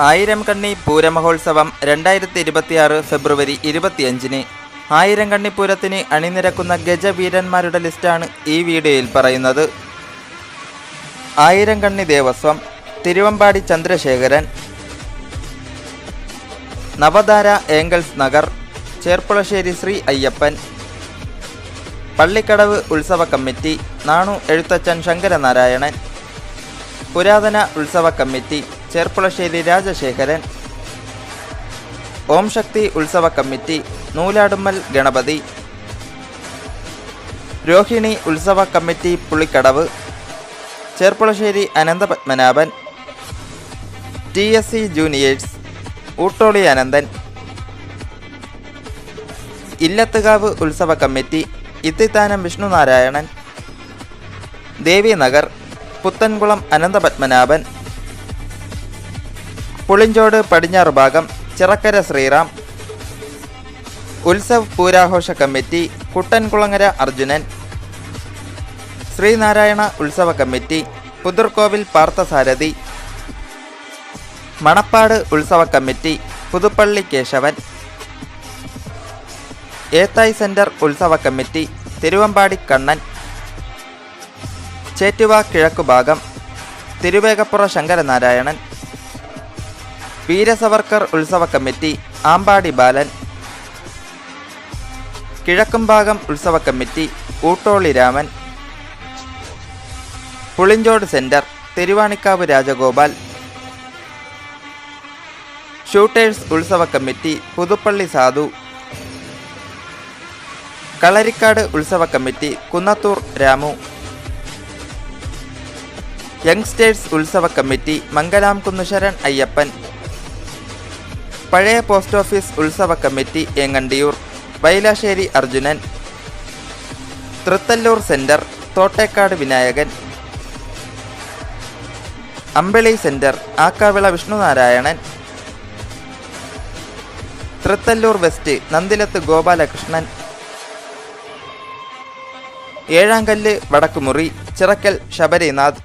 ആയിരം കണ്ണി പൂരമഹോത്സവം 2026 ഫെബ്രുവരി 25-ന് ആയിരം കണ്ണി പൂരത്തിന് അണിനിരക്കുന്ന ഗജവീരന്മാരുടെ ലിസ്റ്റാണ് ഈ വീഡിയോയിൽ പറയുന്നത്. ആയിരം കണ്ണി ദേവസ്വം, തിരുവമ്പാടി ചന്ദ്രശേഖരൻ, നവധാര ഏംഗൽസ് നഗർ, ചേർപ്പുളശ്ശേരി ശ്രീ അയ്യപ്പൻ, പള്ളിക്കടവ് ഉത്സവ കമ്മിറ്റി, നാണു എഴുത്തച്ഛൻ ശങ്കരനാരായണൻ, പുരാതന ഉത്സവ കമ്മിറ്റി, ചേർപ്പുളശ്ശേരി രാജശേഖരൻ, ഓം ശക്തി ഉത്സവ കമ്മിറ്റി, നൂലാടുമ്മൽ ഗണപതി, രോഹിണി ഉത്സവ committee Pulikkadavu, Cherpulassery Ananthapadmanabhan, TSC juniors, Oottoli Ananthan, Illathukavu ഉത്സവ കമ്മിറ്റി, ഇത്തിത്താനം വിഷ്ണുനാരായണൻ, ദേവിനഗർ, പുത്തൻകുളം അനന്തപത്മനാഭൻ, പുളിഞ്ചോട് പടിഞ്ഞാറ് ഭാഗം, ചിറക്കര ശ്രീറാം, ഉത്സവ് പൂരാഘോഷ കമ്മിറ്റി, കുട്ടൻകുളങ്ങര അർജുനൻ, ശ്രീനാരായണ ഉത്സവ കമ്മിറ്റി, പുതുർക്കോവിൽ പാർത്ഥസാരഥി, മണപ്പാട് ഉത്സവ കമ്മിറ്റി, പുതുപ്പള്ളി കേശവൻ, ഏത്തായ് സെന്റർ ഉത്സവ കമ്മിറ്റി, തിരുവമ്പാടി കണ്ണൻ, ചേറ്റുവ കിഴക്കുഭാഗം, തിരുവേഗപ്പുറ ശങ്കരനാരായണൻ, വീരസവർക്കർ ഉത്സവ കമ്മിറ്റി, ആമ്പാടി ബാലൻ, കിഴക്കുംഭാഗം ഉത്സവ committee, Oottoli Raman, Pulinchodu centre, Thiruvanikkavu Rajagopal, shooters ഉത്സവ കമ്മിറ്റി, പുതുപ്പള്ളി സാധു, കളരിക്കാട് ഉത്സവ കമ്മിറ്റി, കുന്നത്തൂർ രാമു, യങ്സ്റ്റേഴ്സ് ഉത്സവ കമ്മിറ്റി, മംഗലാംകുന്ന് ശരൺ അയ്യപ്പൻ, പഴയ പോസ്റ്റ് ഓഫീസ് ഉത്സവ കമ്മിറ്റി, ഏങ്ങണ്ടിയൂർ, വൈലാശ്ശേരി അർജുനൻ, തൃത്തല്ലൂർ സെന്റർ, തോട്ടേക്കാട് വിനായകൻ, അമ്പിളി സെന്റർ, ആക്കാവിള വിഷ്ണുനാരായണൻ, തൃത്തല്ലൂർ വെസ്റ്റ്, നന്ദിലത്ത് ഗോപാലകൃഷ്ണൻ, ഏഴാങ്കല്ല് വടക്കുമുറി, ചിറക്കൽ ശബരിനാഥ്,